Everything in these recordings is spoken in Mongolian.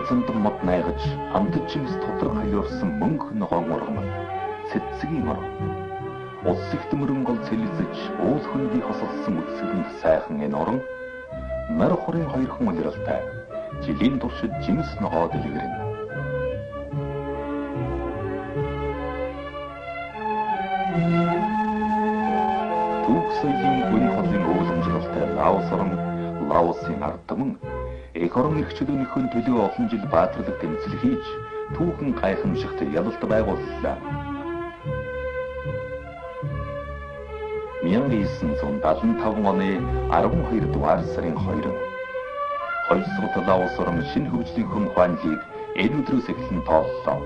зандан мод найгаж амтд чимс тодрог халиурсан мөнгө ногоон ургамал цэцгийн ор. Улс их төмөрөн гол цэлэлзэж уул хөнгийг хосолсон үсгэнд сайхан энэ орон нар хорын хоёр хүн улиралтай жилийн туршид жимс ногоо дэлгэрнэ. Түүх соёлын гүн холын өвлөмжлөлтэй Лаос орон Лаосын ард түмэн эх орон их чөлөөнийхөө төлөө олон жил баатарлаг тэмцэл хийж түүхэн гайхамшигт ялалт байгууллаа. 1975 оны 12 дугаар сарын 2-нд Хоёрсгол Лаос орон шинэ хөгжлийн хүн ухаанлыг энэ өдрөөс эхлэн тооллоо.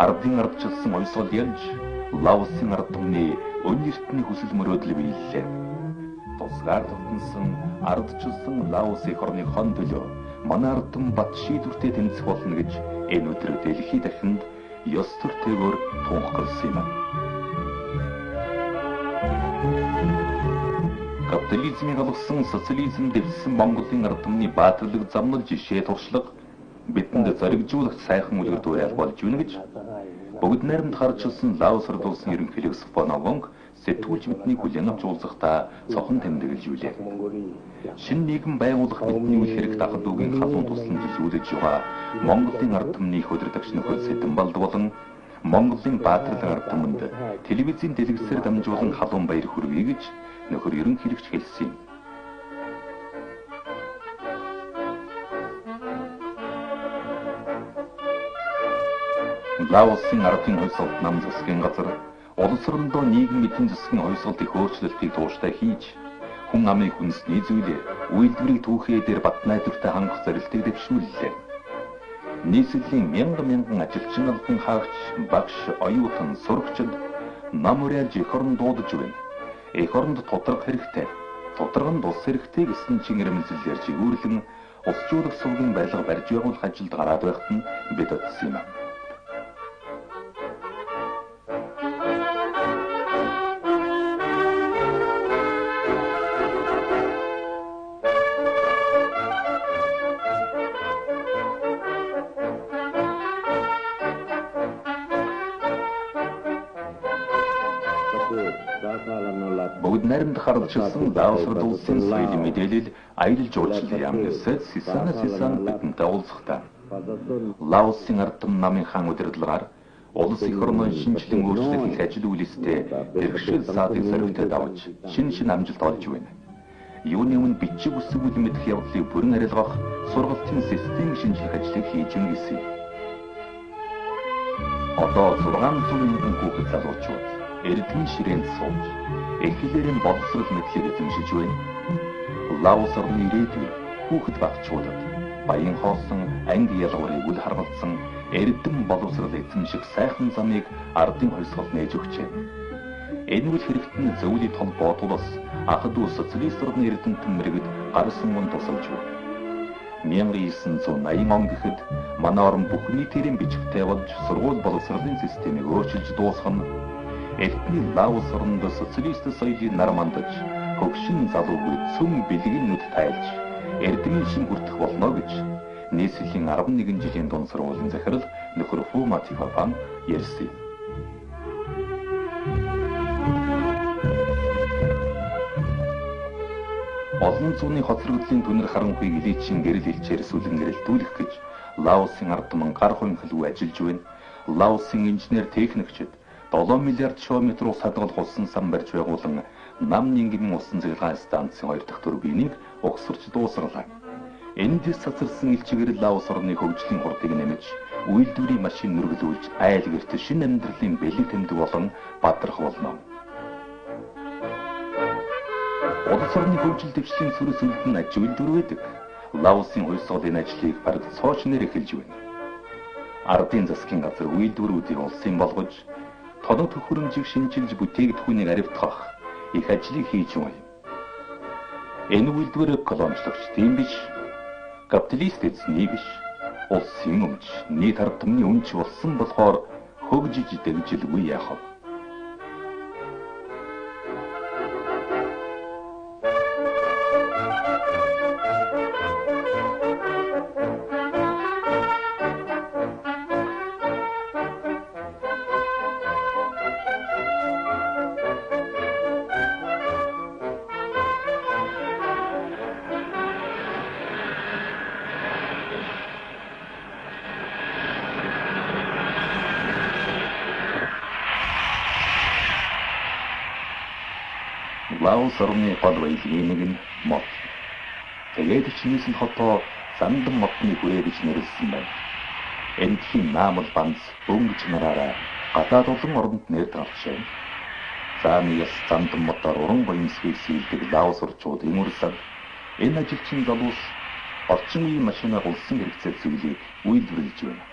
Ардын ардчилсан ойсгол ялж Лаосын ард түмний өн эртний хүсэл мөрөөдөл биеллээ. Тусгаар тогтносон ардчилсан Лаос эх орны хон төлөө манай ард түмэн бат шийдвэртэй тэмцэх болно гэж энэ өдөр дэлхийд дахинд ёс төртэйгээр тунхагласан юм. Капитализмын алгасан социализм дэвссэн Монголын ард түмний баатарлаг замнал жишээ туршлага бидэнд зоригжуулах сайхан үлгэр дуурайл болж байна гэж бүгд найрамд харжсан Лаос ард улсын ерөнхийлөг Споногонг сэтгүүлч бидний хүлээн авч уулзахдаа цохон тэмдэглэж үлээ. Шинэ нийгэм байгуулах бидний үйл хэрэг дахад үгийн халуун туслан зүйлүүлж байгаа Монголын ард түмний хөдөлгөгч нөхөд Сэдэнбалд болон Монголын баатарлаг ард түмэнд телевизийн дэлгэцээр дамжуулан халуун баяр хүргэе гэж нөхөр ерөнхийлөгч хэлсэн юм. Лаосын ардын хувьсгалт нам засгийн газар улс орондоо нийгэм эдийн засгийн хувьсгалт их өөрчлөлтийг тууштай хийж хүн амын хүнсний зүйлээ үйлдвэрийг түүхээ дээр бат найдвартай хангах зорилтыг дэвшүүллээ. Нийслэлийн мянган ажилчин албан хаагч, багш, оюутан, сурагчид нам уриалж эх орон дуудаж байна. Эх оронд тодрог хэрэгтэй, тодоргонд ус хэрэгтэй гэсэн чин ирмэлзэлээр жигүүрлэн усжуулах сувгийн барилга барьж байгуулах ажилд гараад байхад нь бид утсан юм. Бүгд найрамд харалчилсан Лаос ард улсын соёлын мэдээлэл аялал жуулчлалын яамнаас Сисан бидэнтэй уулзахдаа Лаосын ард түмэн намын хаан удирдлагаар улс их орноо шинжлэн өөрчлөх их ажил үйлстэй бэрхшээл саадыг зоригтой давж шин амжилт олж байна. Юуны өмнө бичиг үсэг үл мэдэх явдлыг бүрэн арилгах сургалтын систем шинжлэх ажлыг хийж өгнө гэсэн. Одоо 600 мянган хүүхэд залуучууд эрдэнэ ширээнд сууж эхлэлэрийн боловсрол мэдлийг эзэмшиж байна. Лаос орны ирээдүйн хүүхэд багчуудад баян хоосон анги ялгуурыг үл харгалзсан эрдэм боловсрол эзэмших сайхан замыг ардын хувьсгал нээж өгчээ. Энэ үйл хэрэгт нь зөвлөлийн толгой тулс ах トゥ социалист орны эрдэмтэн мэрэгд гар сунгон тусалж байна. 1980 он гэхэд манай орн бүх нийтийн бичгтээ болж сургууль боловсролын системийг өөрчилж дуусгах нь Элтний Лаос орнд социалист соёлын нар мандаж хөгшин залуугүй цөм бэлгийн нүд тайлж эрдэмийн шин хүртэх болно гэж нийслэлийн 11 жилийн дунд сургуулийн захирал нөхөр Фу Матифапан ярьсан. Олон зууны хоцрогдлын түнэр харанхуйг элитийн гэрэл элчээр сүлэн гэрэлтүүлэх гэж Лаосын ард түмэн гар хөнхөлгүй ажиллаж байна. Лаосын инженер техникчид 7 миллиард км ус хадгалах усан сан барьж байгуулан нам нингмийн усан цэглэгаан станцын 2 дахь турбиныг угсарч дуусгалаа. Энд цацарсан элчигэр Лаос орны хөгжлийн хурдыг нэмж, үйлдвэрийн машин нүргэлүүлж, айл гэрт шинэ амьдралын бэлэг тэмдэг болон бадрах болно. Улс орны хөгжил дэвшлийн сүрс үлдэн аж үйлдвэр байдаг. Лаосын хувьсгал энэ ажлыг бараг цоочноор эхэлж байна. Ардын засгийн газар үйлдвэрүүдийг улсын болгож тоног төхөөрөмжийг шинжилж бүтээгдэхүүнийг аривтгах их ажлыг хийж байна. Энэ үйлдвэр колоничлогч тийм биш, капиталист эзний биш, улсын өмч, нийт ард түмний өмч болсон болохоор хөгжиж дэгжилгүй яах вэ? Лаос орны гол баялагын нэг нь мод. Тэгээд чинээсэн хотоо Зандан модны хүрээ гэж нэрлсэн байна. Эндхийн наамал банц өнгөж нараараа гадаад олон оронд нэр тарчээ. Заамиас Зандан модоор уран баямсгийг сэлдэг Лаос орчууд имүрсаг энэ ажилчин залуус орчин үеийн машинаар улсын хэрэгцээ зүйлийг үйлдвэрлэж байна.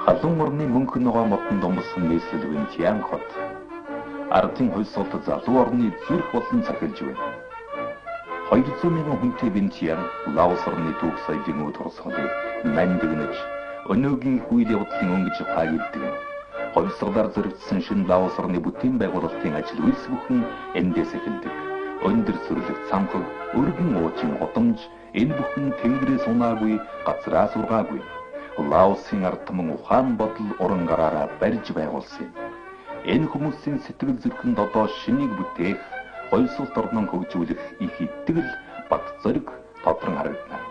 Халуун орны мөнхөн ногоо модон домсон нийслэл Винтиан хот. Ардын хөлсөлт залуу орны зүрх болон цахилж байна. 200 мянган хүнтэй Винтиан Лаос орны түүх соёлын өд тусгалыг мандгнаж өнөөгийн үйл явдлын өнгөж хаагддаг. Хойсголоор зөрчсөн шин Лаос орны бүтээн байгуулалтын ажил үйлс бүхэн эндээс эхэлдэг. Өндөр сүрлэг цамхаг, өргөн уучин удамж энэ бүхэн тэнгэрээс унаагүй, газраас ургаагүй. Лаосын ард түмэн ухаан бодол уран гараараа барьж байгуулсан юм. Энэ хүмүүсийн сэтгэл зүрхэнд одоо шинийг бүтээх, хойсолт орноо хөгжүүлэх их итгэл, бат зориг тодрон харагдана.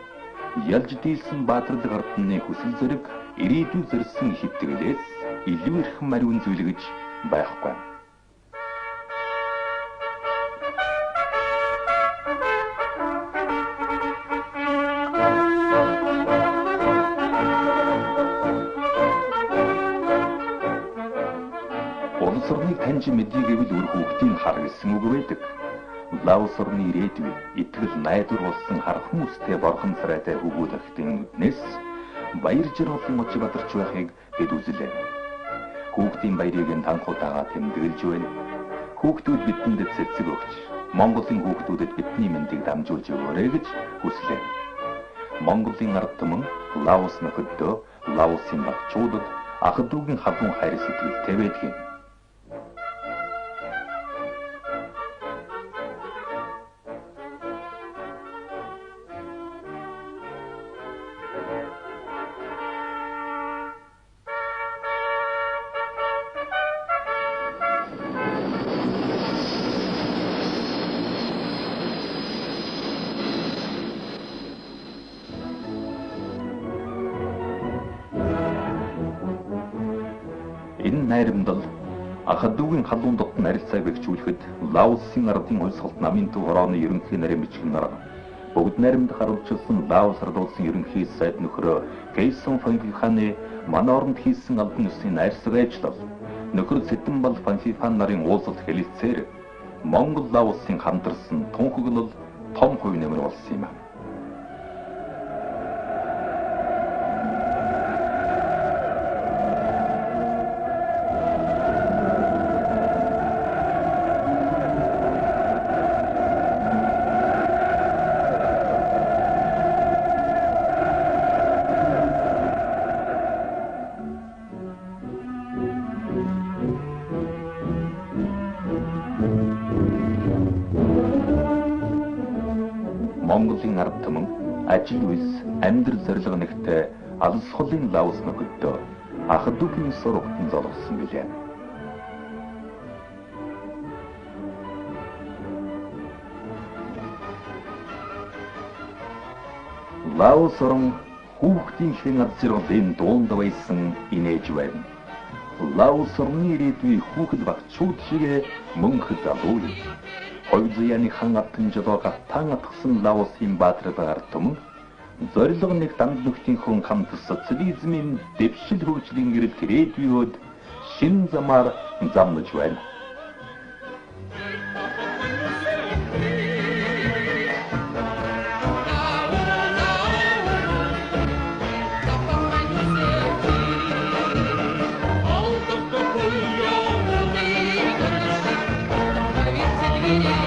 Ялж дийлсэн баатарлаг ардны хүсэл зориг, ирээдүй зорьсон их итгэлээс илүү эрхэм ариун зүйл гэж байхгүй. Улс орныг таньж мэдээ гэвэл үр хүүхдийн хар гэсэн үг байдаг. Лаос орны ирээдүй итгэл найдвар болсон хар хүмүүстэй борхон царайтай хөвгүүд ахтын нүднээс баяр жаргалын мочи бадарч байхыг бид үзлээ. Хүүхдийн баярыг танхуудаага тэмдэглэж байна. Хүүхдүүд бидэнд цэцэг өгч, Монголын хүүхдүүдэд бидний мэндийг дамжуулж өгөөрэй гэж хүслээ. Монголын ард түмэн Лаос нөхөдөө, Лаосын багчуудад ах дүүгийн халуун хайр сэтгэлтэй байдаг. Энэ найрамдал ах дүүгийн халуун дотн харилцааг бэхжүүлэхэд Лаосын ардын хөлсөлт намын төв хорооны ерөнхий нарийн бичгэн нар бүгд найрамдах харуулчилсан Лаос ард улсын ерөнхий сайд нөхрөө Кейсон Фанфифаны манай оронд хийсэн албан ёсны найрсаг ажиллал нөхөр Сэтэнбал Фанфифан нарын уулзалт хэлэлцээр Монгол Лаосын хамтарсан тунхаглал том хувь нэмэр болсон юм. Монголын ард түмэн ажил үйлс амьдрал зорилго нэгтэй алс холын Лаос нөхөдөө ах дүүгийн сургалтын золгосон билээ. Лаос орн хүүхдийн хэн ад зэрэглэлийн дуунд байсан инээж байна. Лаос орны ирээдүй хүүхэд багчууд шиг мөнхөд залуу юм. Хойзяаны хан атан жолоо гатан атгсан Лаосын баатраг ард түмэн зорилго нэг данд нөхдийн хүн хамт социализмын дэвшил хөгжлийн гэрэл ирээдүйд шин замаар замнаж байна. Thank you.